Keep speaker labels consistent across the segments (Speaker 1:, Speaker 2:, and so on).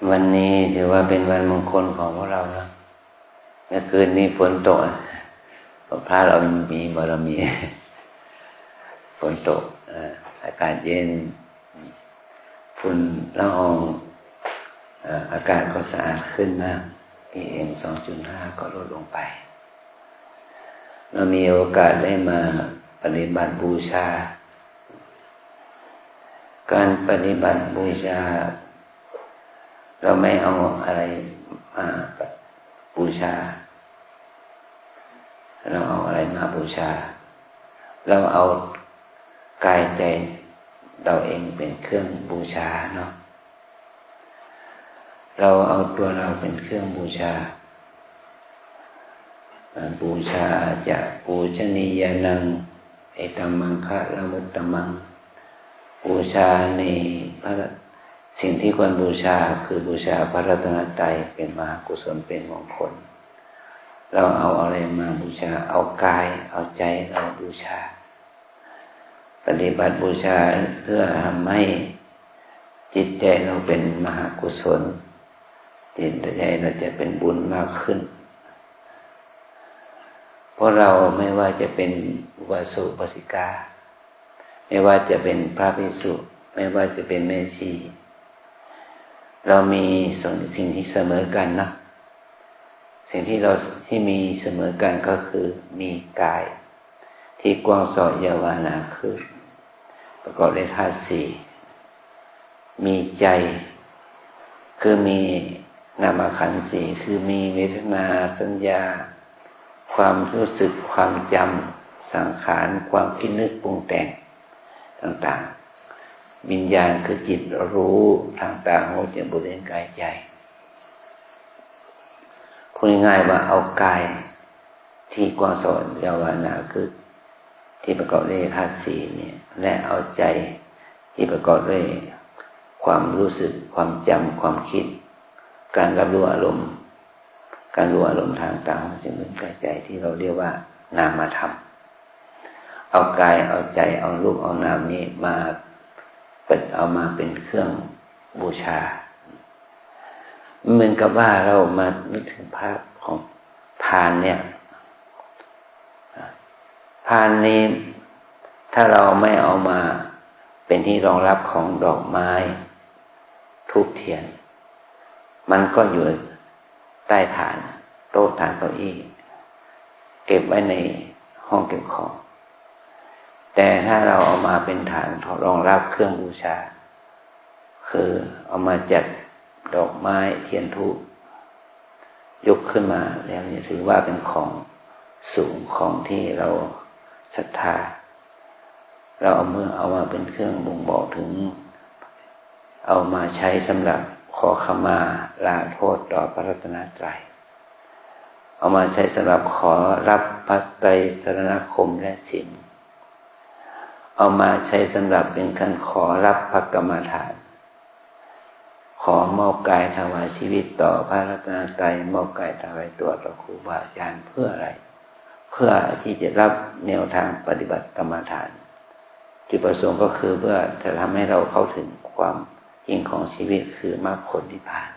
Speaker 1: วันนี้ถือว่าเป็นวันมงคลของพวกเรานะเมื่อคืนนี้ฝนตกพระเรามีบารมีฝนตกอากาศเย็นฝุ่นละอองอากาศก็สะอาดขึ้นมาก PM 2.5 ก็ลดลงไปเรามีโอกาสได้มาปฏิบัติบูชาการปฏิบัติบูชาเราไม่เอาอะไรมาบูชาเราเอาอะไรมาบูชาเราเอากายใจเราเองเป็นเครื่องบูชาเนาะเราเอาตัวเราเป็นเครื่องบูชาบูชาจะปูชนียานังเอตัมมังคะละมุตตมังบูชาในพระสิ่งที่ควรบูชาคือบูชาพระรัตนตรัยเป็นมหากุศลเป็นมงคลเราเอาอะไรมาบูชาเอากายเอาใจเราบูชาปฏิบัติบูชาเพื่อทำให้จิตใจเราเป็นมหากุศลจิตใจเราจะเป็นบุญมากขึ้นเพราะเราไม่ว่าจะเป็นอุบาสกอุบาสิกาไม่ว่าจะเป็นพระภิกษุไม่ว่าจะเป็นแม่ชีเรามีสิ่งที่เสมอกันนะสิ่งที่มีเสมอกันก็คือมีกายที่กว้างศอกยาวหนาคือประกอบด้วยธาตุสี่มีใจคือมีนามขันธ์สี่คือมีเวทนาสัญญาความรู้สึกความจำสังขารความคิดนึกปรุงแต่งต่างๆวิญญาณคือจิตรู้ทางตาหูจมูกลิ้นกายใจพูดง่ายๆว่าเอากายที่กว้างศอกยาวหนาคือที่ประกอบด้วยธาตุสี่เนี่ยและเอาใจที่ประกอบด้วยความรู้สึกความจำความคิดการรับรู้อารมณ์การรู้อารมณ์ทางตาหูจมูกลิ้นกายใจที่เราเรียกว่านามธรรมเอากายเอาใจเอารูปเอานามนี้มาเอามาเป็นเครื่องบูชาเหมือนกับว่าเรามานึกถึงภาพของพานเนี่ยพานนี้ถ้าเราไม่เอามาเป็นที่รองรับของดอกไม้ธูปเทียนมันก็อยู่ใต้ฐานโต๊ะฐานเก้าอี้เก็บไว้ในห้องเก็บของแต่ถ้าเราเอามาเป็นฐานรองรับเครื่องบูชาคือเอามาจัดดอกไม้เทียนธูปยกขึ้นมาแล้วนี่ถือว่าเป็นของสูงของที่เราศรัทธาเราเอามาเป็นเครื่องบ่งบอกถึงเอามาใช้สำหรับขอขมาลาโทษต่อพระรัตนตรัยเอามาใช้สำหรับขอรับพระไตรสรณคมและศีลเอามาใช้สำหรับเป็นการขอรับพระกรรมฐานขอมอบกายถวายชีวิตต่อพระรัตนตรัยมอบกายถวายตัวต่อครูบาอาจารย์เพื่ออะไรเพื่อที่จะรับแนวทางปฏิบัติกรรมฐานจุดประสงค์ก็คือเพื่อจะทำให้เราเข้าถึงความจริงของชีวิตคือมรรคผลนิพพาน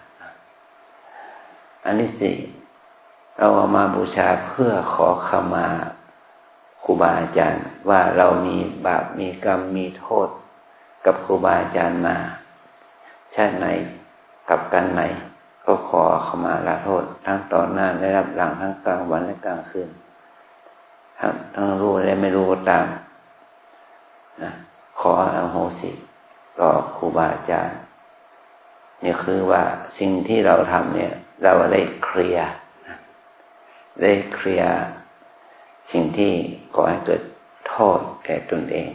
Speaker 1: อันที่สี่เราเอามาบูชาเพื่อขอขมาครูบาอาจารย์ว่าเรามีบาปมีกรรมมีโทษกับครูบาอาจารย์มาชาติไหนกับกันไหนก็ขอขมาลาโทษทั้งต่อหน้าและรับหลังทั้งกลางวันและกลางคืนทั้งรู้และไม่รู้ก็ตามนะขออโหสิต่อครูบาอาจารย์นี่คือว่าสิ่งที่เราทำเนี่ยเราได้เคลียร์สิ่งที่ก่อให้เกิดโทษแก่ตนเอง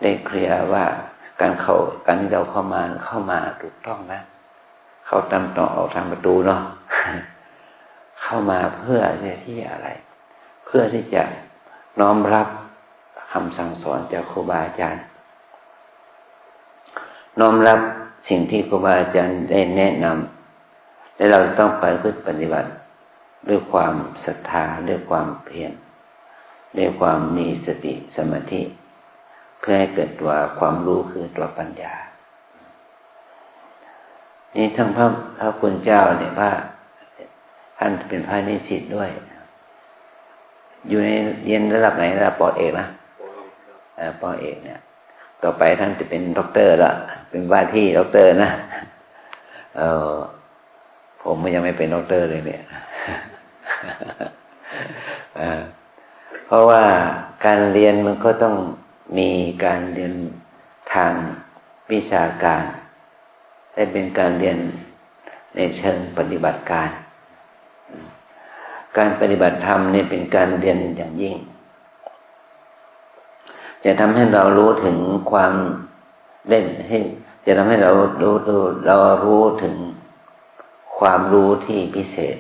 Speaker 1: ได้เคลียร์ว่าการที่เราเข้ามาถูกต้องนะเข้าตามต่อออกทางประตูเนาะ เข้ามาเพื่อที่อะไรเพื่อที่จะน้อมรับคำสั่งสอนจากครูบาอาจารย์น้อมรับสิ่งที่ครูบาอาจารย์ได้แนะนำและเราต้องไปปฏิบัติด้วยความศรัทธาด้วยความเพียรด้วยความมีสติสมาธิเพื่อให้เกิดตัวความรู้คือตัวปัญญา นี่ทั้งพระคุณเจ้าเนี่ยพระท่านเป็นพระนิสิตด้วยอยู่ในเรียนระดับไหนระดับปอเอกนะปอเอกเนี่ยต่อไปท่านจะเป็นด็อกเตอร์ละเป็นว่าที่ด็อกเตอร์นะผมยังไม่เป็นด็อกเตอร์เลยเนี่ย เพราะว่าการเรียนมันก็ต้องมีการเรียนทางวิชาการและเป็นการเรียนในเชิงปฏิบัติการการปฏิบัติธรรมนี่เป็นการเรียนอย่างยิ่งจะทำให้เรารู้ถึงความจะทำให้เรารู้ถึงความรู้ที่พิเศษ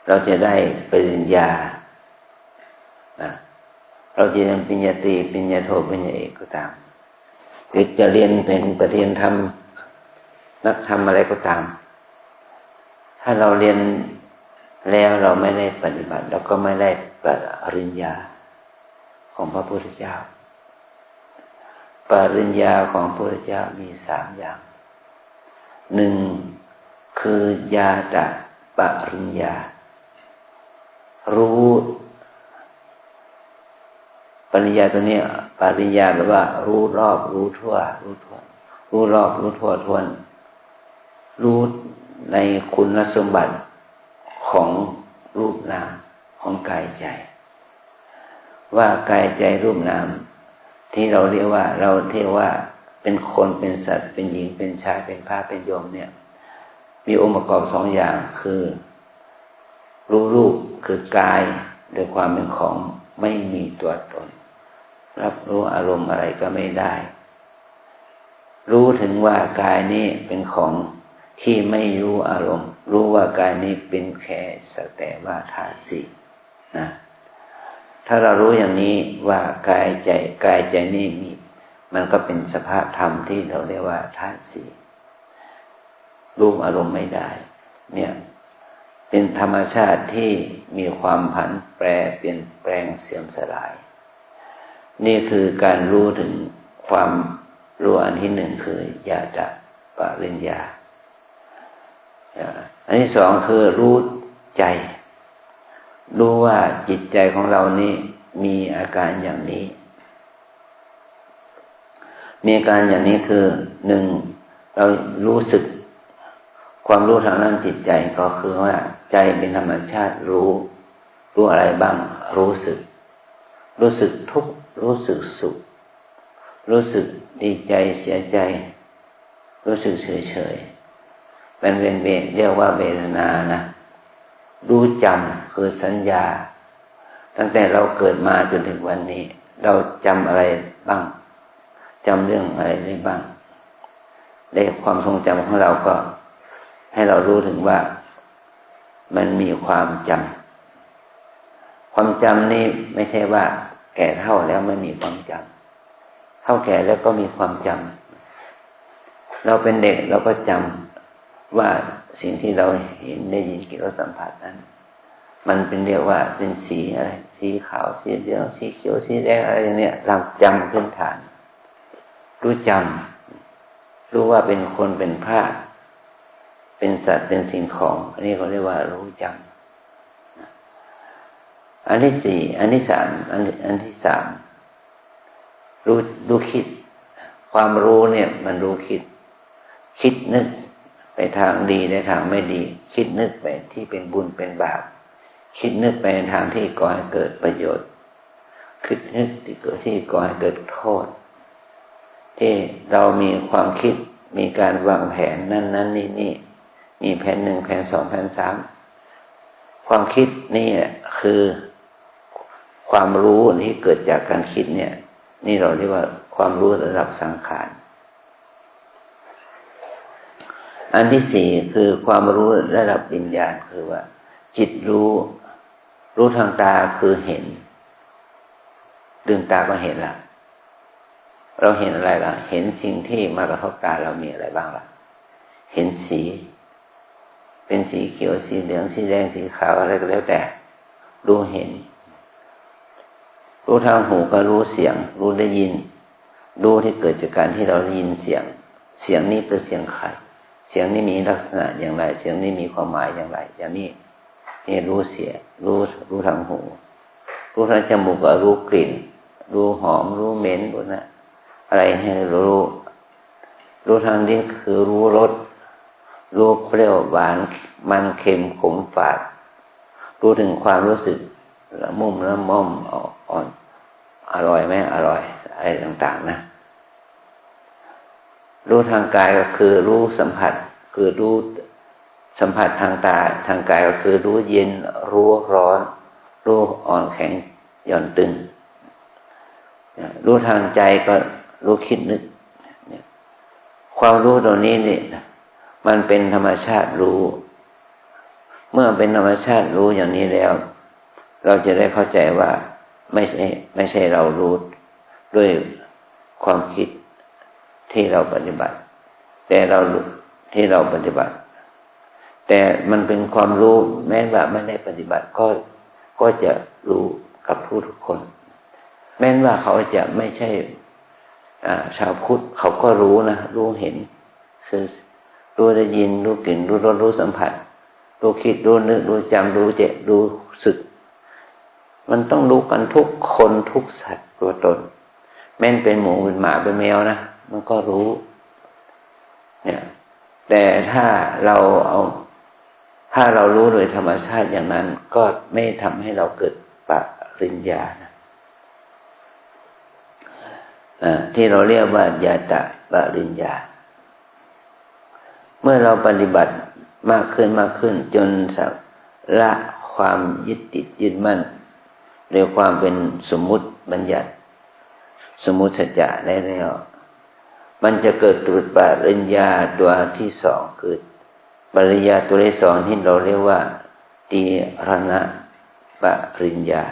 Speaker 1: เราจะได้ปริญญาเราจะเรียนปริญญาตรีปริญญาโทปริญญาเอกก็ตามหรือจะเรียนเป็นปริญญาธรรมนักธรรมอะไรก็ตามถ้าเราเรียนแล้วเราไม่ได้ปฏิบัติเราก็ไม่ได้ปริญญาของพระพุทธเจ้าปริญญาของพระพุทธเจ้ามี3อย่าง1คือญาตปริญญารู้ปริญญาตัวนี้ปริญญาแปลว่ารู้รอบรู้ทั่วรู้รอบรู้ทั่วทวนรู้ในคุณสมบัติของรูปนามของกายใจว่ากายใจรูปนามที่เราเรียกว่าเป็นคนเป็นสัตว์เป็นหญิงเป็นชายเป็นพระเป็นโยมเนี่ยมีองค์ประกอบ2อย่างคือรู้รูปคือกายโดยความเป็นของไม่มีตัวตนรับรู้อารมณ์อะไรก็ไม่ได้รู้ถึงว่ากายนี้เป็นของที่ไม่รู้อารมณ์รู้ว่ากายนี้เป็นแค่สักแต่ว่าธาตุสี่นะถ้าเรารู้อย่างนี้ว่ากายใจนี่มีมันก็เป็นสภาพธรรมที่เราเรียกว่าธาตุสี่รู้อารมณ์ไม่ได้เนี่ยเป็นธรรมชาติที่มีความผันแปรเปลี่ยนแปลงเสื่อมสลายนี่คือการรู้ถึงความรู้อันที่1คือญาตปริญญาอันที่2คือรู้ใจรู้ว่าจิตใจของเรานี่มีอาการอย่างนี้มีอาการอย่างนี้คือ1เรารู้สึกความรู้ทางด้านจิตใจก็คือว่าใจเป็นธรรมชาติรู้อะไรบ้างรู้สึกทุกข์รู้สึกสุขรู้สึกดีใจเสียใจรู้สึกเฉยเป็นเรียกว่าเวทนานะรู้จำคือสัญญาตั้งแต่เราเกิดมาจนถึงวันนี้เราจำอะไรบ้างจำเรื่องอะไรได้บ้างในความทรงจำของเราก็ให้เรารู้ถึงว่ามันมีความจำนี่ไม่ใช่ว่าแก่เฒ่าแล้วไม่มีความจำเฒ่าแก่แล้วก็มีความจำเราเป็นเด็กเราก็จำว่าสิ่งที่เราเห็นได้ยินกินรสสัมผัสนั้นมันเป็นเรียกว่าเป็นสีอะไรสีขาวสีเหลืองสีเขียวสีแดงอะไรอย่างเนี้ยเราจำพื้นฐานรู้ว่าเป็นคนเป็นพระเป็นสัตว์เป็นสิ่งของอันนี้เขาเรียกว่ารู้จำอันที่4อันที่3อันที่3รู้คิดความรู้เนี่ยมันรู้คิดนึกไปทางดีในทางไม่ดีคิดนึกไปที่เป็นบุญเป็นบาปคิดนึกไปในทางที่ก่อให้เกิดประโยชน์คิดนึกที่ก่อให้เกิดโทษที่เรามีความคิดมีการวางแผนนั้นนี่มีแผน1แผน2แผน3ความคิดนี่คือความรู้ที่เกิดจากการคิดเนี่ยนี่เราเรียกว่าความรู้ระดับสังขารอันที่4คือความรู้ระดับวิญญาณคือว่าจิตรู้ทางตาคือเห็นลืมตาก็เห็นละเราเห็นอะไรล่ะเห็นสิ่งที่มากระทบตาเรามีอะไรบ้างล่ะเห็นสีเป็นสีเขียวสีเหลืองสีแดงสีขาวอะไรก็แล้วแต่รู้เห็นรู้ทางหูก็รู้เสียงรู้ได้ยินรู้ที่เกิดจากการที่เราได้ยินเสียงนี้คือเสียงใคร เสียงนี้มีลักษณะอย่างไรเสียงนี้มีความหมายอย่างไรอย่างนี้นี่รู้เสียงรู้ทางหูรู้ทางจมูกก็รู้กลิ่นรู้หอมรู้เหม็นรู้นะอะไรให้รู้ทางลิ้นคือรู้รสรู้เปรี้ยวหวานมันเค็มขมฝาดรู้ถึงความรู้สึกละมุมละม่อมอ่อนอร่อยไหมอร่อยอะไรต่างๆนะรู้ทางกายก็คือรู้สัมผัสคือรู้สัมผัสทางตาทางกายก็คือรู้เย็นรู้ร้อนรู้อ่อนแข็งหย่อนตึงรู้ทางใจก็รู้คิดนึกความรู้ตรงนี้นี่มันเป็นธรรมชาติรู้เมื่อเป็นธรรมชาติรู้อย่างนี้แล้วเราจะได้เข้าใจว่าไม่ใช่เรารู้ด้วยความคิดที่เราปฏิบัติแต่เราที่เราปฏิบัติแต่มันเป็นความรู้แม้ว่าไม่ได้ปฏิบัติก็จะรู้กับทุกคนแม้ว่าเขาจะไม่ใช่ชาวพุทธเขาก็รู้นะรู้เห็นคือรู้ได้ยินรู้กลิ่นรู้รสรู้สัมผัสรู้คิดรู้นึกรู้จำรู้เจตรู้สึกมันต้องรู้กันทุกคนทุกสัตว์ตัวตนแม้นเป็นหมูเป็นหมาเป็นแมวนะมันก็รู้เนี่ยแต่ถ้าเรารู้โดยธรรมชาติอย่างนั้นก็ไม่ทำให้เราเกิดปริญญานะที่เราเรียกว่าญาตะปริญญาเมื่อเราปฏิบัติมากขึ้นจนละความยึดติดยึดมั่นในความเป็นสมมุติบัญญัติสมมุติสัจจะได้แล้วมันจะเกิดตัวปริญญาตัวที่สองคือปริญญาตัวที่สองที่เราเรียกว่าตีรณะปริญญา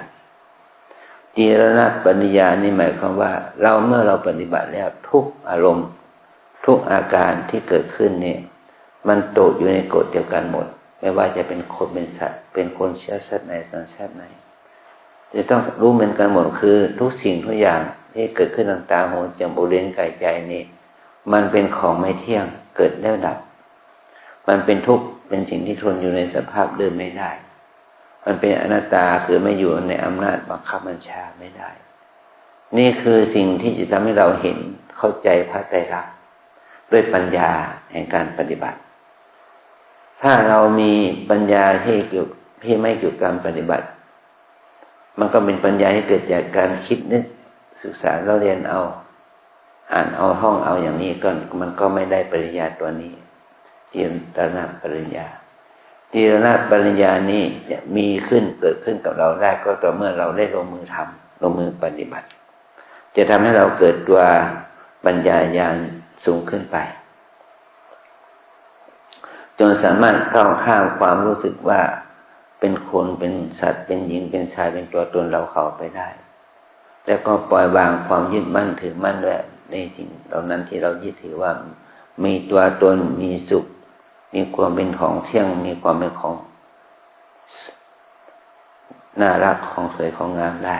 Speaker 1: ตีรณะปริญญานี่หมายความว่าเมื่อเราปฏิบัติแล้วทุกอารมณ์ทุกอาการที่เกิดขึ้นนี่มันตกอยู่ในกฎเดียวกันหมดไม่ว่าจะเป็นคนเป็นสัตว์เป็นคนเชื้อชาติไหนสัญชาติไหนจะต้องรู้เหมือนกันหมดคือทุกสิ่งทุกอย่างที่เกิดขึ้นทางตาหูจมูกลิ้นกายใจนี่มันเป็นของไม่เที่ยงเกิดแล้วดับมันเป็นทุกข์เป็นสิ่งที่ทนอยู่ในสภาพเดิมไม่ได้มันเป็นอนัตตาคือไม่อยู่ในอำนาจบังคับบัญชาไม่ได้นี่คือสิ่งที่จะทำให้เราเห็นเข้าใจพระไตรลักษณ์ด้วยปัญญาแห่งการปฏิบัติถ้าเรามีปัญญาที่ไม่เกี่ยวกับการปฏิบัติมันก็เป็นปัญญาที่เกิดจากการคิดนึกศึกษาเราเรียนเอาอ่านเอาท่องเอาอย่างนี้ก็มันก็ไม่ได้ปริญญาตัวนี้ตีรณะปริญญาตีรณะปริญญานี้จะมีขึ้นเกิดขึ้นกับเราได้ก็ต่อเมื่อเราได้ลงมือทำลงมือปฏิบัติจะทำให้เราเกิดตัวปัญญาญาณสูงขึ้นไปจนสามารถก้าวข้ามความรู้สึกว่าเป็นคนเป็นสัตว์เป็นหญิงเป็นชายเป็นตัวตนเราเขาไปได้แล้วก็ปล่อยวางความยึดมั่นถือมั่นด้วยในสิ่งเหล่านั้นที่เรายึดถือว่ามีตัวตนมีสุขมีความเป็นของเที่ยงมีความเป็นของน่ารักของสวยของงามได้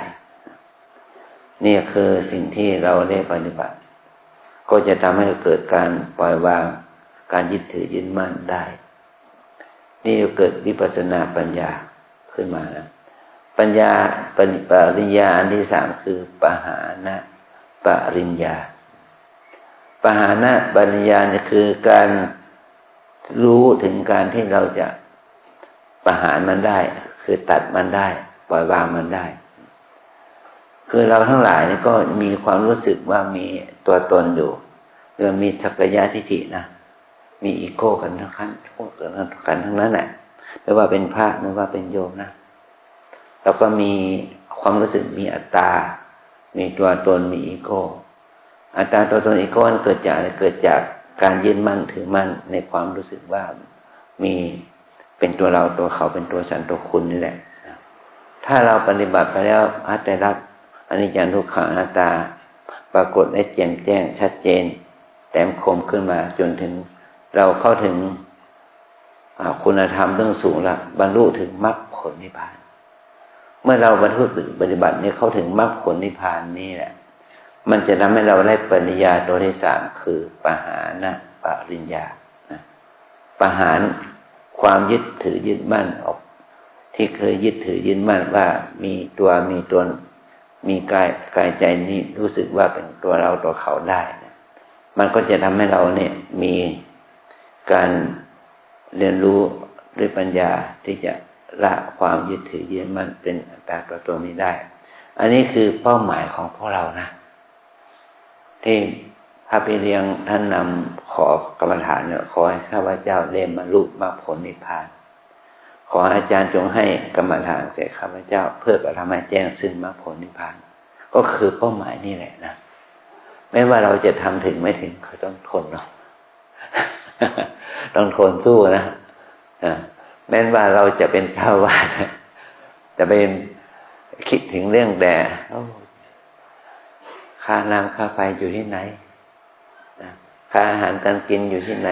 Speaker 1: นี่คือสิ่งที่เราได้ปฏิบัติก็จะทำให้เกิดการปล่อยวางการยึดถือยึดมั่นได้นี่เกิดวิปัสสนาปัญญาขึ้นมานะปัญญาปริญญาอันที่สามคือปหานะปริญญาปหานะปริญญาเนี่ยคือการรู้ถึงการที่เราจะประหารมันได้คือตัดมันได้ปล่อยวางมันได้คือเราทั้งหลายนี่ก็มีความรู้สึกว่ามีตัวตนอยู่หรือมีสักยะทิฏฐินะมีอีโก้กันทั้งนั้นแหละไม่ว่าเป็นพระไม่ว่าเป็นโยมนะเราก็มีความรู้สึกมีอัตตามีตัวตนมีอีโก้อัตตาตัวตนอีโก้นั้นเกิดจากอะไรเกิดจากการยึดมั่นถือมั่นในความรู้สึกว่ามีเป็นตัวเราตัวเขาเป็นตัวฉันตัวคุณนี่แหละถ้าเราปฏิบัติไปแล้วพระไตรลักษณ์อนิจจังทุกขังอนัตตาปรากฏได้แจ่มแจ้งชัดเจนแหลมคมขึ้นมาจนถึงเราเข้าถึงคุณธรรมเรื่องสูงละบรรลุถึงมรรคผลนิพพานเมื่อเราบรรลุปฏิบัตินี้เข้าถึงมรรคผลนิพพานนี่แหละมันจะทำให้เราได้ปริญญาตัวที่สามคือปหานะปริญญานะ ประหารความยึดถือยึดมั่นออกที่เคยยึดถือยึดมั่นว่ามีตัวมีตนมีกายใจนี้รู้สึกว่าเป็นตัวเราตัวเขาได้มันก็จะทำให้เราเนี่ยมีการเรียนรู้ด้วยปัญญาที่จะละความยึดถือยึดมั่นเป็นอัตตาตัวตนนี้ได้อันนี้คือเป้าหมายของพวกเรานะที่พระพี่เลี้ยงท่านนำขอกรรมฐานเนี่ยขอให้ข้าพเจ้าได้บรรลุมรรคผลนิพพานขออาจารย์จงให้กรรมฐานแก่ข้าพเจ้าเพื่อกระทำให้แจ้งซึ่งมรรคผลนิพพานก็คือเป้าหมายนี่แหละนะไม่ว่าเราจะทำถึงไม่ถึงก็ต้องทนเนาะ ต้องทนสู้นะแม้ว่าเราจะเป็นชาวบ้านจะเป็นคิดถึงเรื่องแต่ค่าน้ำค่าไฟอยู่ที่ไหนค่าอาหารการกินอยู่ที่ไหน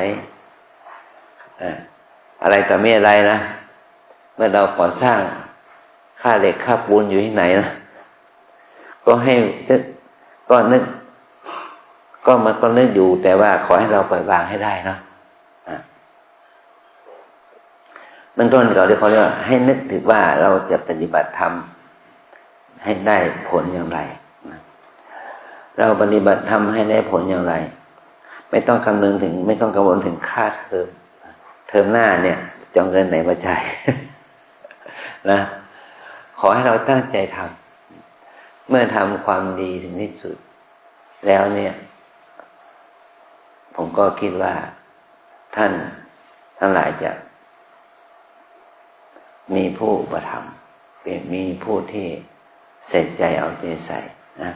Speaker 1: อะไรแต่ไม่อะไรนะเมื่อเราก่อสร้างค่าเหล็กค่าปูนอยู่ที่ไหนนะก็ให้ก็นึกก็มันก็นึกอยู่แต่ว่าขอให้เราปล่อยวางให้ได้เนาะเบื้องต้นเขาเรียกว่าให้นึกถึงว่าเราจะปฏิบัติธรรมให้ได้ผลอย่างไรเราปฏิบัติธรรมให้ได้ผลอย่างไรไม่ต้องคำนึงถึงไม่ต้องกังวลถึงค่าเทอมหน้าเนี่ยจะเอาเงินไหนมาจ่ายนะขอให้เราตั้งใจทำเมื่อทำความดีถึงที่สุดแล้วเนี่ยผมก็คิดว่าท่านทั้งหลายจะมีผู้อุปถัมภ์มีผู้ที่ใส่ใจเอาใจใส่นะ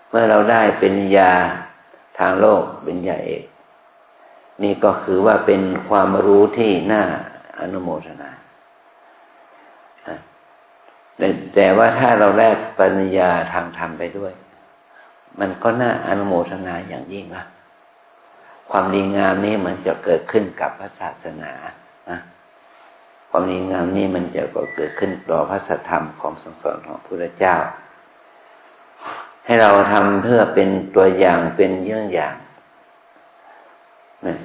Speaker 1: เมื่อเราได้ปริญญาทางโลกปริญญาเอกนี่ก็คือว่าเป็นความรู้ที่น่าอนุโมทนาแต่ว่าถ้าเราได้ปริญญาทางธรรมไปด้วยมันก็น่าอนุโมทนาอย่างยิ่งนะความดีงามนี้มันจะเกิดขึ้นกับพระศาสนานะความดีงามนี้มันจะเกิดขึ้นต่อพระสัทธรรมของสั่งสอนของพระพุทธเจ้าให้เราทำเพื่อเป็นตัวอย่างเป็นเยี่ยงอย่าง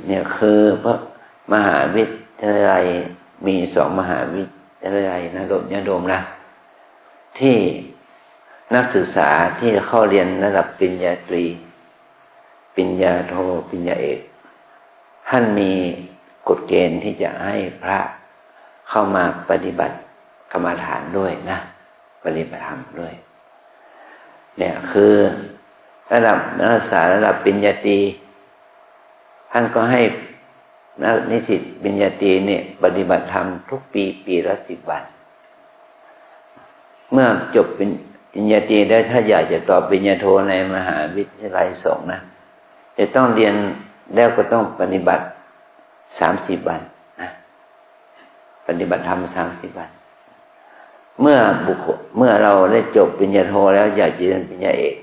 Speaker 1: เนี่ยคือพระมหาวิทยาลัยมี2มหาวิทยาลัยนะโดมนะที่นักศึกษาที่เข้าเรียนระดับปริญญาตรีปริญญาโทปริญญาเอกท่านมีกฎเกณฑ์ที่จะให้พระเข้ามาปฏิบัติกรรมฐานด้วยนะปฏิบัติธรรมด้วยเนี่ยคือระดับนักศึกษาระดับปริญญาตรีท่านก็ให้นิสิตปริญญาตรีเนี่ยปฏิบัติธรรมทุกปีละ10 วันเมื่อจบปริญญาตรีได้ถ้าอยากจะต่อปริญญาโทในมหาวิทยาลัยสงฆ์นะจะต้องเรียนแล้วก็ต้องปฏิบัติ30 วันนะปฏิบัติธรรม30 วันเมื่อเราได้จบปริญญาโทแล้วอยากจะเรียนปริญญาเอก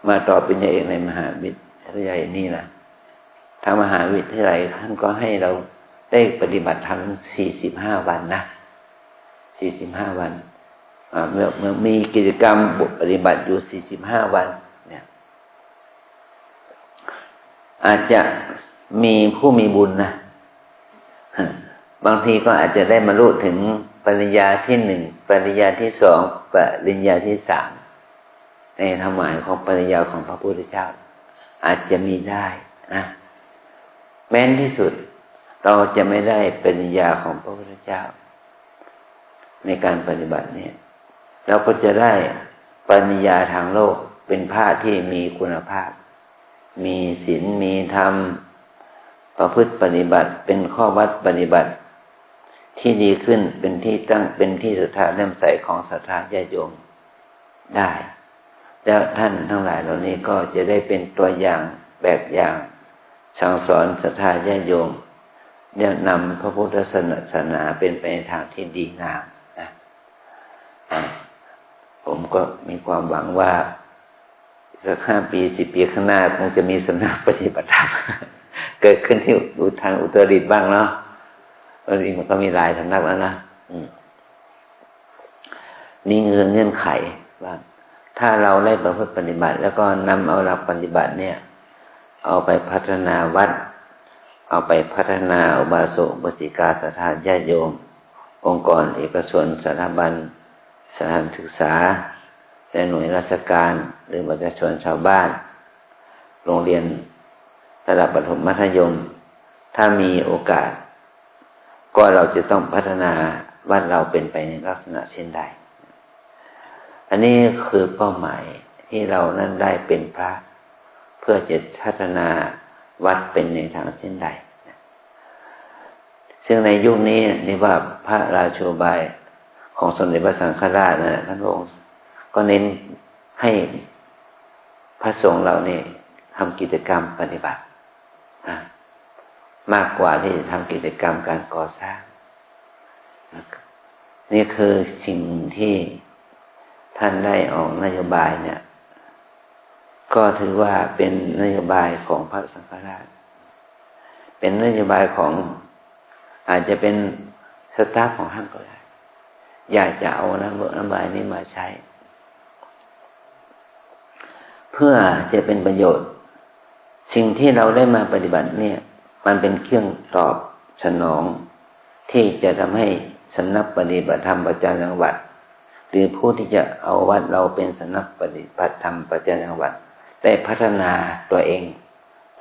Speaker 1: มาต่อปริญญาเอกในมหาวิทยาลัยนี่นะทางมหาวิทยาลัยท่านก็ให้เราได้ปฏิบัติธรรม45 วันนะ45 วันเมื่อมีกิจกรรมปฏิบัติอยู่45 วันเนี่ยอาจจะมีผู้มีบุญนะบางทีก็อาจจะได้บรรลุถึงปริญญาที่1ปริญญาที่2ปริญญาที่3ในธรรมหมายของปริญญาของพระพุทธเจ้าอาจจะมีได้นะแม้นที่สุดเราจะไม่ได้ปริญญาของพระพุทธเจ้าในการปฏิบัติเนี่ยเราก็จะได้ปริญญาทางโลกเป็นพระที่มีคุณภาพมีศีลมีธรรมประพฤติปฏิบัติเป็นข้อวัดปฏิบัติที่ดีขึ้นเป็นที่ตั้งเป็นที่ศรัทธาเลื่อมใสของศรัทธาญาติโยมได้แล้วท่านทั้งหลายเหล่านี้ก็จะได้เป็นตัวอย่างแบบอย่างสั่งสอนศรัทธาญาติโยมเนี่ยนำพระพุทธศาสนาเป็นไปในทางที่ดีงามนะผมก็มีความหวังว่าสัก5 ปี10 ปีข้างหน้าคงจะมีสำนักปฏิบัติธรรมเกิดขึ้นที่ทางอุตรดิตถ์บ้างเนาะตอนนี้มันก็มีหลายสำนักแล้วนะนี่คือเงื่อนไขว่าถ้าเราได้ประพฤติปฏิบัติแล้วก็นำเอาหลักปฏิบัติเนี่ยเอาไปพัฒนาวัด เอาไปพัฒนาอุบาสกอุบาสิกาศรัทธาญาติโยมองค์กรเอกชนสถาบันสถานศึกษาและหน่วยราชการหรือประชาชนชาวบ้านโรงเรียนระดับประถมมัธยมถ้ามีโอกาสก็เราจะต้องพัฒนาวัดเราเป็นไปในลักษณะเช่นใดอันนี้คือเป้าหมายที่เรานั้นได้เป็นพระเพื่อจะพัฒนาวัดเป็นในทางเช่นใดซึ่งในยุคนี้นี่ว่าพระราโชบายของสมเด็จพระสังฆราชนะท่านองค์ก็เน้นให้พระสงฆ์เราเนี่ยทำกิจกรรมปฏิบัติมากกว่าที่จะทำกิจกรรมการก่อสร้างนี่คือสิ่งที่ท่านได้ออกนโยบายเนี่ยก็ถือว่าเป็นนโยบายของพระสังฆราชเป็นนโยบายของอาจจะเป็นสตาฟของท่านก็ได้อยากจะเอานโยบายนี้มาใช้เพื่อจะเป็นประโยชน์สิ่งที่เราได้มาปฏิบัติเนี่ยมันเป็นเครื่องตอบสนองที่จะทำให้สำนักปฏิบัติธรรมประจำจังหวัดหรือผู้ที่จะเอาวัดเราเป็นสำนักปฏิบัติธรรมประจำจังหวัดได้พัฒนาตัวเอง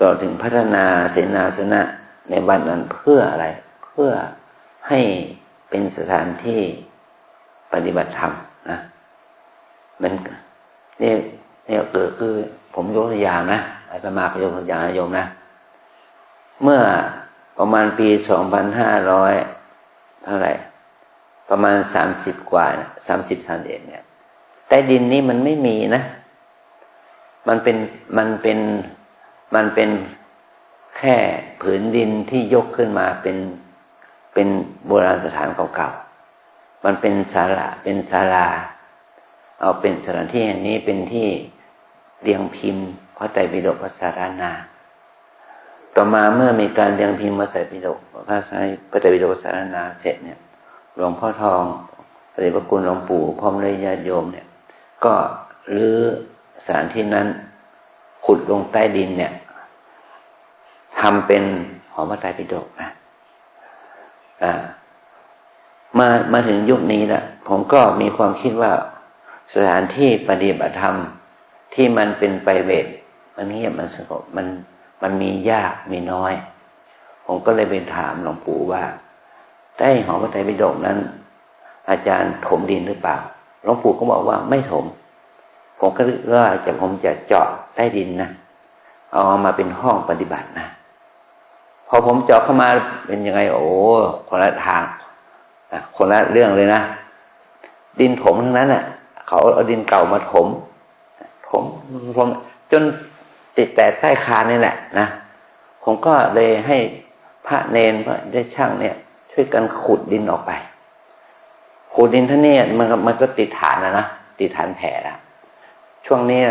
Speaker 1: ต่อถึงพัฒนาเสนาสนะในวัดนั้นเพื่ออะไรเพื่อให้เป็นสถานที่ปฏิบัติธรรมนะมันนี่คือผมยกตัวอย่างนะอาตมาก็ยกตัวอย่างนะโยมนะเมื่อประมาณปี2500เท่าไหร่ประมาณ30กว่า31เนี่ยใต้ดินนี้มันไม่มีนะมันเป็นแค่ผืนดินที่ยกขึ้นมาเป็นโบราณสถานเก่าๆมันเป็นศาลาเอาเป็นสถานที่แห่งนี้เป็นที่เรียงพิมพ์พระไตรปิฎกพระสารนาต่อมาเมื่อมีการเรียงพิมพ์พระไตรปิฎกพระไตรปิฎกพระสารนาเสร็จเนี่ยหลวงพ่อทองพระเดชพระคุณหลวงปู่พร้อมด้วยญาติโยมเนี่ยก็รื้อสถานที่นั้นขุดลงใต้ดินเนี่ยทำเป็นหอพระไตรปิฎกนะมาถึงยุคนี้แล้วผมก็มีความคิดว่าสถานที่ปฏิบัติธรรมที่มันเป็นไพรเวทมันเงียบมันสงบมันมียากมีน้อยผมก็เลยไปถามหลวงปู่ว่าได้หอพระไตรปิฎกนั้นอาจารย์ถมดินหรือเปล่าหลวงปู่ก็บอกว่าไม่ถมผมก็ว่าผมจะเจาะใต้ดินนะเอามาเป็นห้องปฏิบัตินะพอผมเจาะเข้ามาเป็นยังไงโอ้คนละทางคนละเรื่องเลยนะดินถมทั้งนั้นน่ะเขาเอาดินเก่ามาถมจนติดแต่ใต้คานนี่แหละนะผมก็เลยให้พระเนรพระได้ช่างเนี่ยช่วยกันขุดดินออกไปขุดดินท่านเนี่ยมันก็ติดฐานนะติดฐานแผ่ละช่วงนี้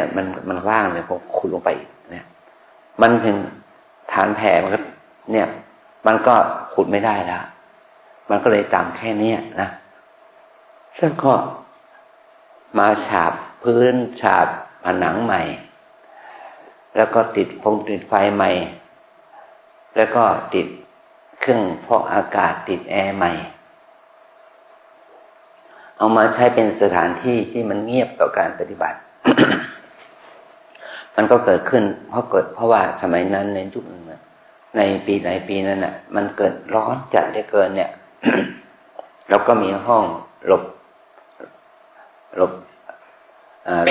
Speaker 1: มันว่างเนี่ยผมขุดลงไปเนี่ยมันถึงฐานแผ่มันก็เนี่ยมันก็ขุดไม่ได้แล้วมันก็เลยต่ำแค่นี้นะแล้วก็มาฉาบพื้นฉาบผนังใหม่แล้วก็ติดไฟใหม่แล้วก็ติดเครื่องฟอกอากาศติดแอร์ใหม่เอามาใช้เป็นสถานที่ที่มันเงียบต่อการปฏิบัติ มันก็เกิดขึ้นเพราะว่าสมัยนั้นในยุคนึงในปีไหนปีนั้นน่ะมันเกิดร้อนจัดได้เกินเนี่ย เราก็มีห้องหลบ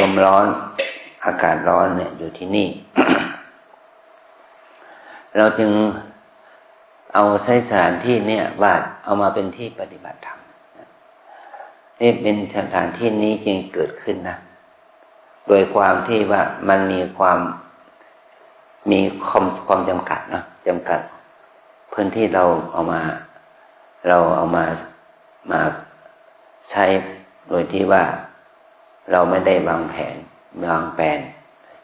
Speaker 1: ลมร้อนอากาศร้อนเนี่ยอยู่ที่นี่ เราจึงเอาใช้สถานที่เนี่ยว่าเอามาเป็นที่ปฏิบัติธรรมนี่เป็นสถานที่นี้จึงเกิดขึ้นนะโดยความที่ว่ามันมีความจำกัดนะจำกัดพื้นที่เราเอามาใช้โดยที่ว่าเราไม่ได้วางแผน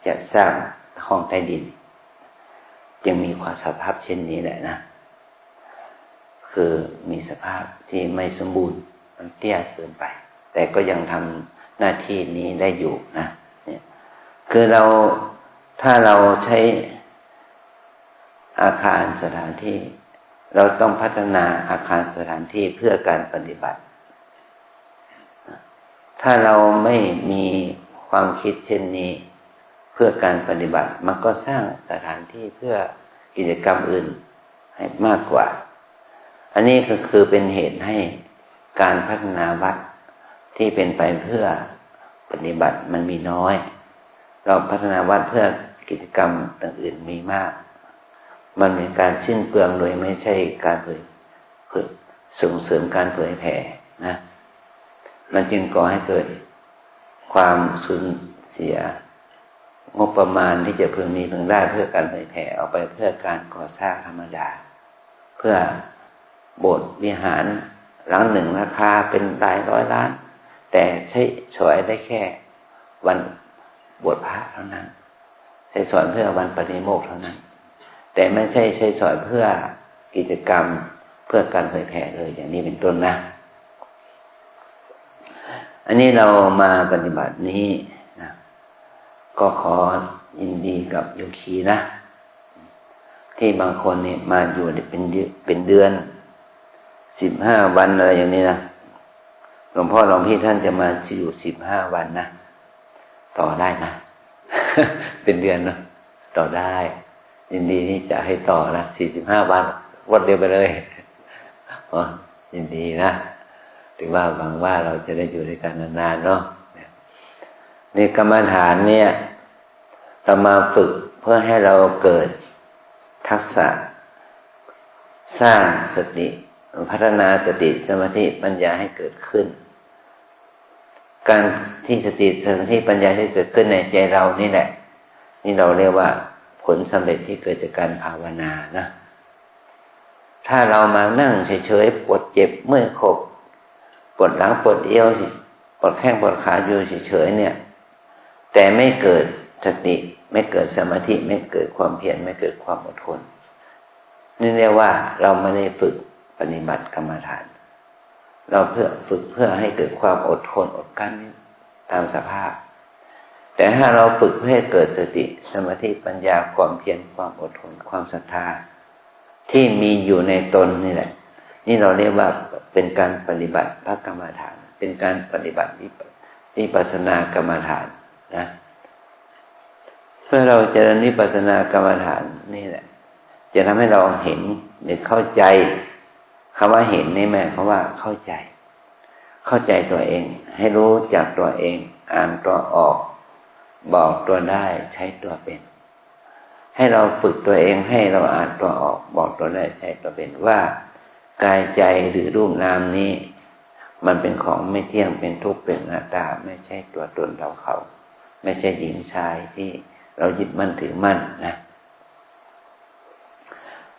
Speaker 1: จะสร้างห้องใต้ดินจึงมีความสภาพเช่นนี้แหละนะคือมีสภาพที่ไม่สมบูรณ์มันเตี้ยเกินไปแต่ก็ยังทำหน้าที่นี้ได้อยู่นะเนี่ยคือถ้าเราใช้ อาคารสถานที่เราต้องพัฒนาอาคารสถานที่เพื่อการปฏิบัติถ้าเราไม่มีความคิดเช่นนี้เพื่อการปฏิบัติมันก็สร้างสถานที่เพื่อกิจกรรมอื่นให้มากกว่าอันนี้ก็คือเป็นเหตุให้การพัฒนาวัดที่เป็นไปเพื่อปฏิบัติมันมีน้อยเราพัฒนาวัดเพื่อกิจกรรมอื่นมีมากมันเป็นการสิ้นเปลืองโดยไม่ใช่การเผยส่งเสริมการเผยแผ่นะมันจึงก่อให้เกิดความสูญเสียงบประมาณที่จะพึงมีพึงได้เพื่อการเผยแผ่เอาไปเพื่อการก่อสร้างธรรมดาเพื่อโบสถ์วิหารหลังหนึ่งราคาเป็นหลายร้อยล้านแต่ใช้สอยได้แค่วันบวชพระเท่านั้นใช้สอยเพื่อวันปฏิโมกข์เท่านั้นแต่ไม่ใช่ใช้สอยเพื่อกิจกรรมเพื่อการเผยแผ่เลยอย่างนี้เป็นต้นนะอันนี้เรามาปฏิบัตินี้นะก็ขอยินดีกับโยคีนะที่บางคนเนี่ยมาอยู่เป็นเดือน15 วันอะไรอย่างนี้นะหลวงพ่อหลวงพี่ท่านจะมาอยู่15 วันนะต่อได้นะ เป็นเดือนนะต่อได้ยินดีที่จะให้ต่อนะ45 วันวันเดียวไปเลยยินดีนะถือว่าหวังว่าเราจะได้อยู่ด้วยกันนานๆเนาะในกรรมฐานเนี่ยเรามาฝึกเพื่อให้เราเกิดทักษะสร้างสติพัฒนาสติสมาธิปัญญาให้เกิดขึ้นการที่สติสมาธิปัญญาที่เกิดขึ้นในใจเรานี่แหละนี่เราเรียกว่าผลสำเร็จที่เกิดจากการภาวนานะถ้าเรามานั่งเฉยๆปวดเจ็บเมื่อยขบปวดหลังปวดเอวปวดแข้งปวดขาอยู่เฉยๆเนี่ยแต่ไม่เกิดสติไม่เกิดสมาธิไม่เกิดความเพียรไม่เกิดความอดทนนี่เรียกว่าเราไม่ได้ฝึกปฏิบัติกรรมฐานเราฝึกเพื่อให้เกิดความอดทนอดกลั้นตามสภาพแต่ถ้าเราฝึกเพื่อให้เกิดสติสมาธิปัญญาความเพียรความอดทนความศรัทธาที่มีอยู่ในตนนี่แหละนี่เราเรียกว่าเป็นการปฏิบัติพระกรรมฐานเป็นการปฏิบัติวิปัสสนากรรมฐานนะเมื่อเราเจริญวิปัสสนากรรมฐานนี่แหละจะทำให้เราเห็นหรือเข้าใจคำว่าเห็นนี่หมายความว่าเข้าใจตัวเองให้รู้จักตัวเองอ่านตัวออกบอกตัวได้ใช้ตัวเป็นให้เราฝึกตัวเองให้เราอ่านตัวออกบอกตัวได้ใช้ตัวเป็นว่ากายใจหรือรูปนามนี้มันเป็นของไม่เที่ยงเป็นทุกข์เป็นอนัตตาไม่ใช่ตัวตนเราเขาไม่ใช่หญิงชายที่เรายึดมั่นถือมั่นนะ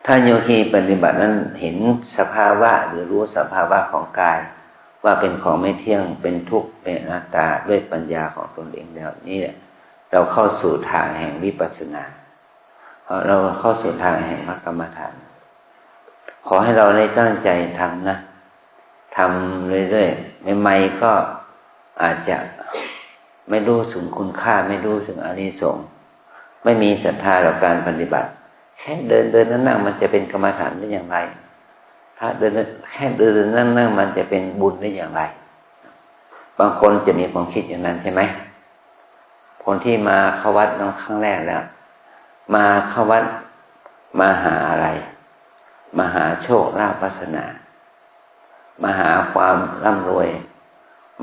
Speaker 1: ถ้าโยคีปฏิบัตินั้นเห็นสภาวะหรือรู้สภาวะของกายว่าเป็นของไม่เที่ยงเป็นทุกข์เป็นอนัตตาด้วยปัญญาของตนเองแล้วนี่เราเข้าสู่ทางแห่งวิปัสสนาเราเข้าสู่ทางแห่งมรรคกรรมฐานขอให้เราได้ตั้งใจทำนะทำเรื่อยๆใหม่ๆก็อาจจะไม่รู้ถึงคุณค่าไม่รู้ถึงอานิสงส์ไม่มีศรัทธาต่อการปฏิบัติแค่เดินนั่งมันจะเป็นกรรมฐานได้อย่างไรถ้าแค่เดินนั่งมันจะเป็นบุญได้อย่างไรบางคนจะมีความคิดอย่างนั้นใช่ไหมคนที่มาเข้าวัดครั้งแรกแล้วมาเข้าวัดมาหาอะไรมาหาโชคลาภวาสนามาหาความร่ำรวย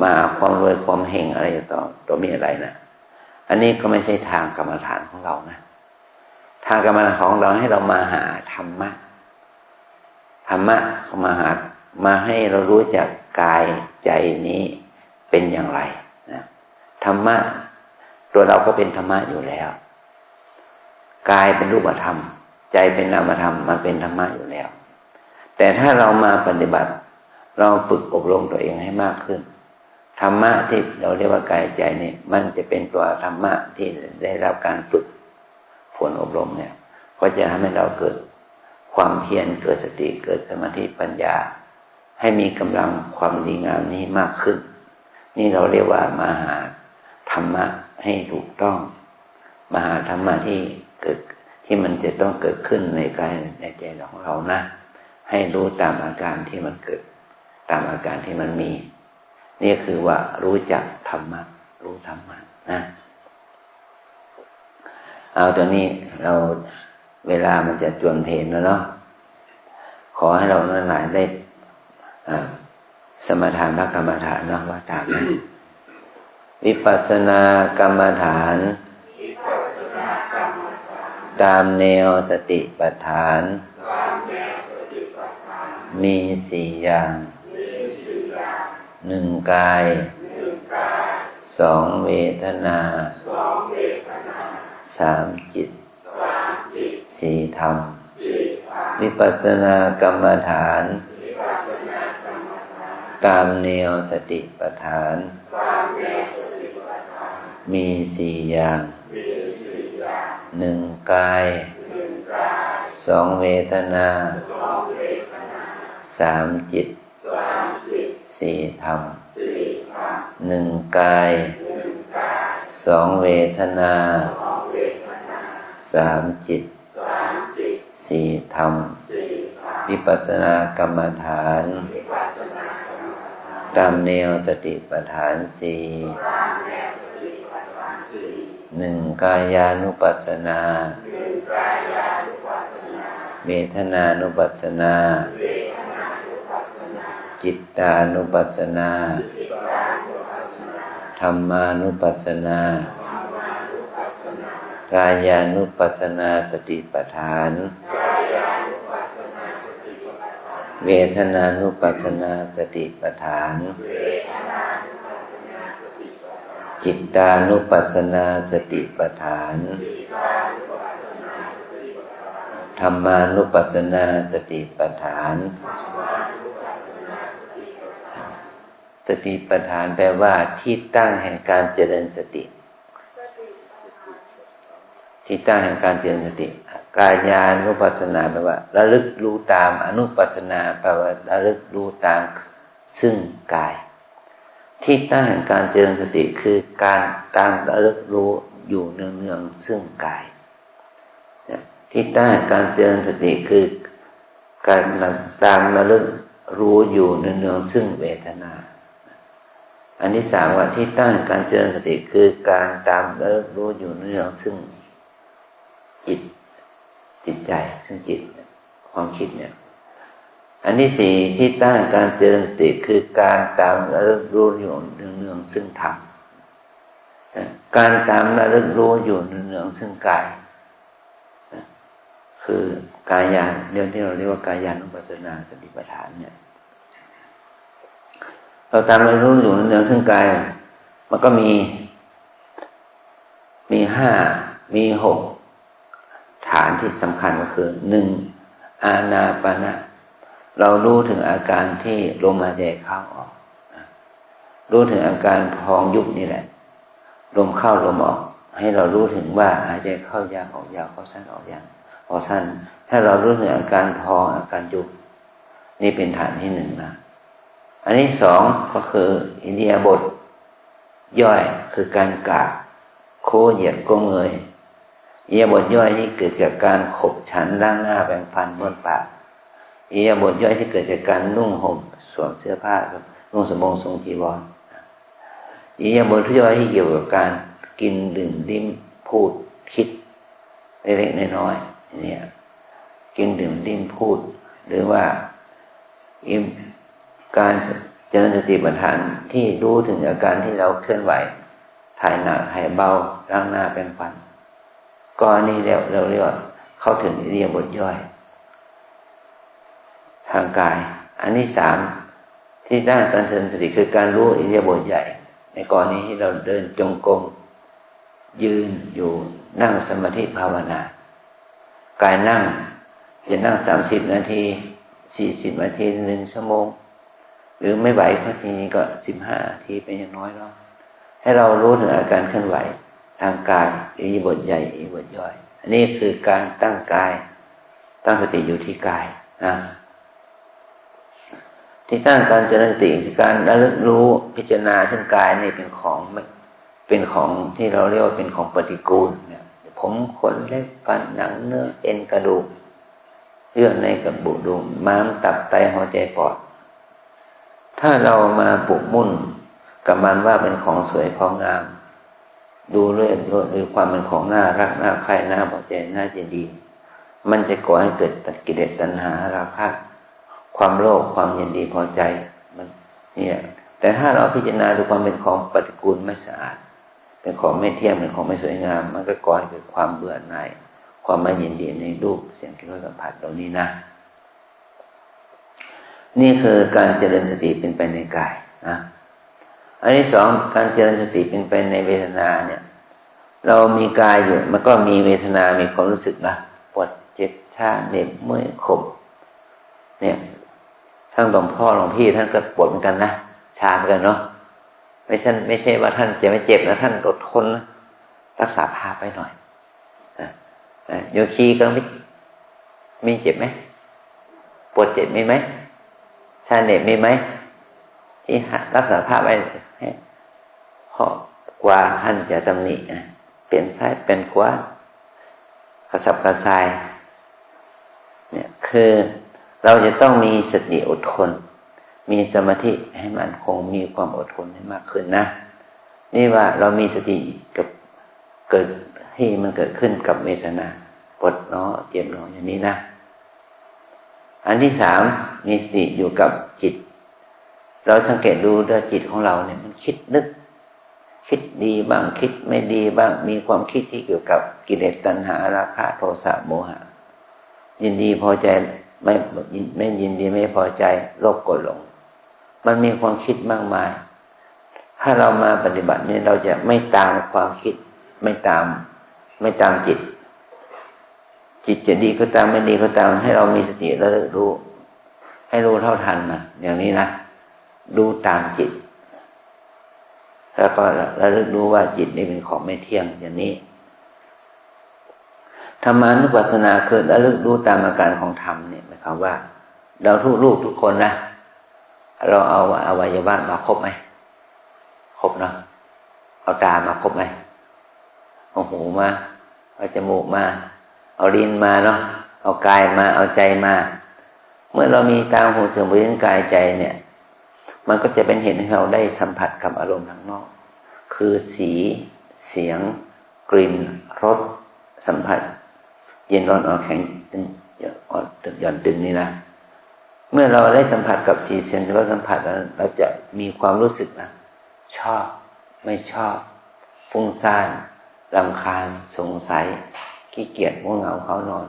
Speaker 1: มาหาความรวยความเฮงอะไรต่อมีอะไรนะอันนี้ก็ไม่ใช่ทางกรรมฐานของเรานะทางกรรมฐานของเราให้เรามาหาธรรมะมาให้เรารู้จักกายใจนี้เป็นอย่างไรนะธรรมะตัวเราก็เป็นธรรมะอยู่แล้วกายเป็นรูปธรรมใจเป็นนามธรรมมันเป็นธรรมะอยู่แล้วแต่ถ้าเรามาปฏิบัติเราฝึกอบรมตัวเองให้มากขึ้นธรรมะที่เราเรียกว่ากายใจนี่มันจะเป็นตัวธรรมะที่ได้รับการฝึกฝนอบรมเนี่ยก็จะทำให้เราเกิดความเพียรเกิดสติเกิดสมาธิปัญญาให้มีกำลังความดีงามนี้มากขึ้นนี่เราเรียกว่ามาหาธรรมะให้ถูกต้องมาหาธรรมะที่เกิด ที่มันจะต้องเกิดขึ้นในกายในใจของเรานะให้รู้ตามอาการที่มันเกิดตามอาการที่มันมีนี่คือว่ารู้จักธรรมะรู้ธรรมะนะเอาตัวนี้เราเวลามันจะจวนเพลนแล้วเนาะขอให้เราทั้งหลายได้สมถานพระกรรมฐานเนาะว่าตามนะวิปัสสนากรรมฐานตามแนวสติปัฏฐานมีสี่อย่างหนึ่งกายสองเวทนาสามจิตสี่ธรรมวิปัสสนากรรมฐานตามแนวสติปัฏฐานมีสี่อย่างหนึ่งกายสองเวทนาสามจิตสี่ธรรมหนึ่งกายสองเวทนาสามจิตสี่ธรรมวิปัสสนากรรมฐานตามแนวสติปัฏฐานสี่หนึ่งกายานุปัสสนาเวทนานุปัสสนาจิตตานุปัสสนาธัมมานุปัสสนากายานุปัสสนาสติปัฏฐานเวทนานุปัสสนาสติปัฏฐานจิตตานุปัสสนาสติปัฏฐานธัมมานุปัสสนาสติปัฏฐานสติปัฏฐานแปลว่าที่ตั้งแห่งการเจริญสติที่ตั้งแห่งการเจริญสติกายานุปัสสนาแปลว่าระลึกรู้ตามอนุปัสสนาแปลว่าระลึกรู้ตามซึ่งกายที่ตั้งแห่งการเจริญสติคือการตามระลึกรู้อยู่เนืองๆซึ่งกายที่ตั้งแห่งการเจริญสติคือการตามระลึกรู้อยู่เนืองๆซึ่งเวทนาอันที่สามว่าที่ตั้งแห่งการเจริญสติคือการตามระลึกรู้อยู่เนืองๆซึ่งจิตใจซึ่งจิตความคิดเนี่ยอันที่สี่ที่ตั้งการเจริญสติคือการตามระลึกรู้อยู่เนืองๆซึ่งธรรมการตามระลึกรู้อยู่เนืองๆซึ่งกายคือกายาเรื่องที่เราเรียกว่ากายานุปัสสนาสติปัฏฐานเนี่ยเราตามระลึกรู้อยู่เนืองๆซึ่งกายมันก็มีห้ามีหกฐานที่สำคัญก็คือหนึ่งอานาปานะเรารู้ถึงอาการที่ลมหายใจเข้าออกรู้ถึงอาการพองยุบนี่แหละลมเข้าลมออกให้เรารู้ถึงว่าหายใจเข้ายาวออกยาวเข้าสั้นออกยาวออกสั้นถ้าเรารู้ถึงอาการพองอาการยุบนี่เป็นฐานที่หนึ่งนะอันที่สองก็คืออิริยาบถย่อยคือการกราบโค้งเหยียดก้มเงยอิริยาบถย่อยที่เกิดจากการขบฉันล้างหน้าแปรงฟันบ้วนปากอิริยาบถย่อยที่เกิดจากการนุ่งห่มสวมเสื้อผ้านุ่งสบงทรงจีวรอิริยาบถย่อยที่เกี่ยวกับการกินดื่มลิ้มพูดคิดเล็กๆน้อยๆเนี่ยกินดื่มลิ้มพูดหรือว่าการเจริญสติปัฏฐานที่รู้ถึงอาการที่เราเคลื่อนไหวถ่ายหนักถ่ายเบาล้างหน้าแปรงฟันก็นี่เราเรียกว่าเข้าถึงอิริยาบถย่อยทางกายอันที่สามที่ด้านการเจริญสติคือการรู้อิริยาบถใหญ่ในกรณีที่เราเดินจงกรมยืนอยู่นั่งสมาธิภาวนากายนั่งจะนั่ง30 นาที40 นาที1 ชั่วโมงหรือไม่ไหวก็ทีนี้ก็15 นาทีเป็นอย่างน้อยเนาะให้เรารู้ถึงอาการเคลื่อนไหวทางกายอิริยาบถใหญ่อิริยาบถย่อยอันนี้คือการตั้งกายตั้งสติอยู่ที่กายนะที่ตั้งการเจริญสติคือการระลึกรู้พิจารณาซึ่งกายนี่เป็นของที่เราเรียกว่าเป็นของปฏิกูลเนี่ยผ ผมขนเล็บฟันหนังเนื้อเอ็นกระดูกเยื่อในกระดูกม้ามตับไตหัวใจปอดถ้าเรามาปลุกมุ่นกับมันว่าเป็นของสวยของงามดูเรื่อยๆดูความเป็นของน่ารักน่าใคร่น่าพอใจน่ายินดีมันจะก่อให้เกิดกิเลสตัณหาราคะความโลภความยินดีพอใจมันเนี่ยแต่ถ้าเราพิจารณาดูความเป็นของปฏิกูลไม่สะอาดเป็นของไม่เที่ยงเป็นของไม่สวยงามมันก็ก่อให้เกิดความเบื่อหน่ายความไม่ยินดีในรูปเสียงกลิ่นรสสัมผัสเหล่านี้นะนี่คือการเจริญสติเป็นไปในกายนะอันที่สองการเจริญสติเป็นไปในเวทนาเนี่ยเรามีกายอยู่มันก็มีเวทนามีความรู้สึกนะปวดเจ็บชาเหน็บเมื่อยขบเนี่ยทั้งหลวงพ่อหลวงพี่ท่านก็ปวดเหมือนกันนะชาเหมือนกันเนาะไม่ใช่ว่าท่านจะไม่เจ็บนะท่านอดทนนะรักษาภาพไว้หน่อยโยคีก็มีเจ็บไหมปวดเจ็บมีไหมชาเหน็บมีไหมที่รักษาภาพไว้เพราะกว่าท่านจะตำหนิเปลี่ยนซ้ายเป็นขวากระสับกระส่ายเนี่ยคือเราจะต้องมีสติอดทนมีสมาธิให้มันคงมีความอดทนให้มากขึ้นนะนี่ว่าเรามีสติกับเกิดให้มันเกิดขึ้นกับเวทนาปวดเนาะเจ็บเนาะอย่างนี้นะอันที่สามมีสติอยู่กับจิตเราสังเกตดูด้วยจิตของเราเนี่ยมันคิดนึกคิดดีบ้างคิดไม่ดีบ้างมีความคิดที่เกี่ยวกับกิเลสตัณหาราคะโทสะโมหะยินดีพอใจไม่ยินดีไม่พอใจโลภโกรธหลงมันมีความคิดมากมายถ้าเรามาปฏิบัตินี่เราจะไม่ตามความคิดไม่ตามจิตจะดีก็ตามไม่ดีก็ตามให้เรามีสติแล้วรู้ให้รู้เท่าทันมันอย่างนี้นะดูตามจิตแล้วก็ระลึกรู้ว่าจิตนี่เป็นของไม่เที่ยงอย่างนี้ธรรมานุปัสสนาคือระลึกรู้ตามอาการของธรรมเนี่ยหมายความว่าเราทุกลูกทุกคนนะเราเอาอวัยวะมาครบไหมครบเนาะเอาตามาครบไหมเอาหูมาเอาจมูกมาเอาลิ้นมาเนาะเอากายมาเอาใจมาเมื่อเรามีตาหูจมูกลิ้นกายใจเนี่ยมันก็จะเป็นเหตุให้เราได้สัมผัสกับอารมณ์ข้างนอกคือสีเสียงกลิ่นรสสัมผัสเย็นร้อนอ่อนแข็งตึงอ่อนหย่อนตึงนี่นะเมื่อเราได้สัมผัสกับสีเสียงรสสัมผัสแล้วเราจะมีความรู้สึกนะชอบไม่ชอบฟุ้งซ่านรำคาญสงสัยขี้เกียจง่วงเหงาเขานอน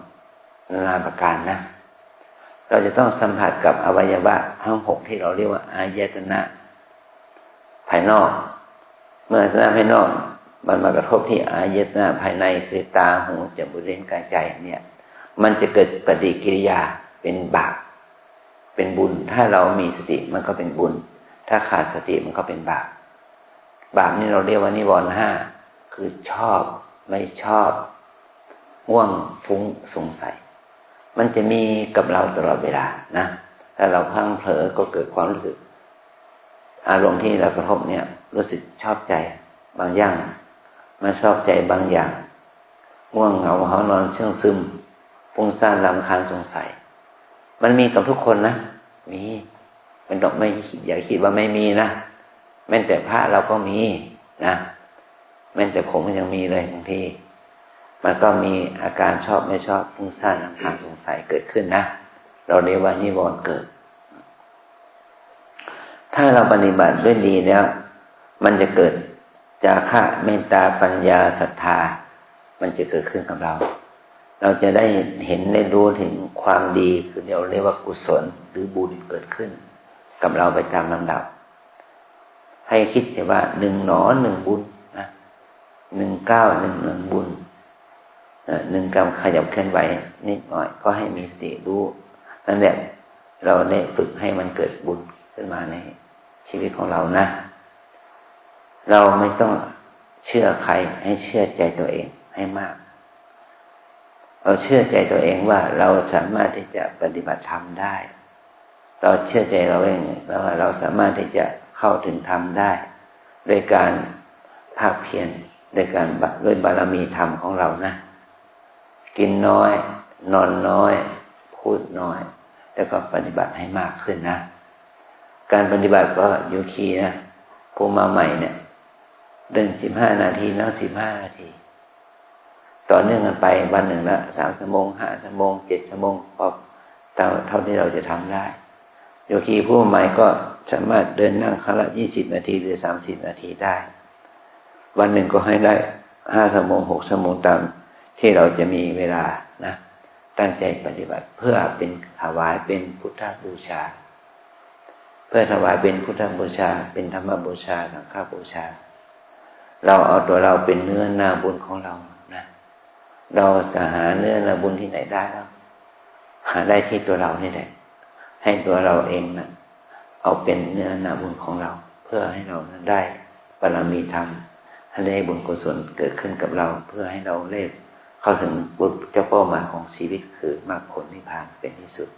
Speaker 1: นานาประการนะเราจะต้องสัมผัสกับอวัยวะทั้งหกที่เราเรียกว่าอายตนะภายนอกเมื่ออายตนะภายนอกมันมากระทบที่อายตนะภายในคือตาหูจมูกลิ้นกายใจเนี่ยมันจะเกิดปฏิกิริยาเป็นบาปเป็นบุญถ้าเรามีสติมันก็เป็นบุญถ้าขาดสติมันก็เป็นบาปนี่เราเรียกว่านิวรณ์ห้าคือชอบไม่ชอบง่วงฟุ้งสงสัยมันจะมีกับเราตลอดเวลานะถ้าเราพลั้งเผลอก็เกิดความรู้สึกอารมณ์ที่เรากระทบเนี่ยรู้สึกชอบใจบางอย่างไม่ชอบใจบางอย่างง่วงเหงาหานอนเชื่องซึมฟุ้งซ่านรำคาญสงสัยมันมีกับทุกคนนะมีมันต้องไม่อย่าคิดว่าไม่มีนะแม้แต่พระเราก็มีนะแม้แต่ผมก็ยังมีเลยบางทีมันก็มีอาการชอบไม่ชอบฟุ้งซ่านรำคาญสงสัยเกิดขึ้นนะเราเรียกว่านิวรณ์เกิดถ้าเราปฏิบัติด้วยดีแล้วมันจะเกิดจาคะเมตตาปัญญาศรัทธามันจะเกิดขึ้นกับเราจะได้เห็นได้รู้ถึงความดีคือเราเรียกว่ากุศลหรือบุญเกิดขึ้นกับเราไปตามลำดับให้คิดว่าหนึ่งหนอหนึ่งบุญนะ1 9 1 1บุญ1 กรรมขยับเคลื่อนไหวนิดหน่อยก็ให้มีสติรู้นั่นแหละเราได้ฝึกให้มันเกิดบุญขึ้นมาในชีวิตของเรานะเราไม่ต้องเชื่อใครให้เชื่อใจตัวเองให้มากเราเชื่อใจตัวเองว่าเราสามารถที่จะปฏิบัติธรรมได้เราเชื่อใจเราเองว่าเราสามารถที่จะเข้าถึงธรรมได้โดยการภาคเพียร ด้วยบารมีธรรมของเรานะกินน้อยนอนน้อยพูดน้อยแล้วก็ปฏิบัติให้มากขึ้นนะการปฏิบัติก็โยคีนะผู้มาใหม่เนี่ยเดิน15 นาทีนั่ง15 นาทีต่อเนื่องกันไปวันหนึ่งละ3 ชั่วโมง5 ชั่วโมง7 ชั่วโมงพอเท่าที่เราจะทำได้โยคีผู้ใหม่ก็สามารถเดินนั่งครั้งละ20 นาทีหรือ30 นาทีได้วันหนึ่งก็ให้ได้5 ชั่วโมง6 ชั่วโมงตามที่เราจะมีเวลานะตั้งใจปฏิบัติเพื่อเป็นถวายเป็นพุทธบูชาเพื่อถวายเป็นพุทธบูชาเป็นธรรมบูชาสังฆบูชาเราเอาตัวเราเป็นเนื้อนาบุญของเรานะเราจะหาเนื้อนาบุญที่ไหนได้แล้วหาได้ที่ตัวเรานี่แหละให้ตัวเราเองนะเอาเป็นเนื้อนาบุญของเราเพื่อให้เราได้บารมีธรรมให้ได้บุญกุศลเกิดขึ้นกับเราเพื่อให้เราเล่เข้าถึงเจ้าเป้าหมายของชีวิตคือมรรคผลนิพพานเป็นที่สุด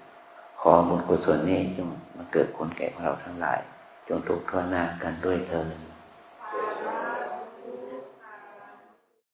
Speaker 1: ขอบุญกุศลนี้จงมาเกิดผลแก่เราทั้งหลายจงทุกข์ทั่วหน้ากันด้วยเถิด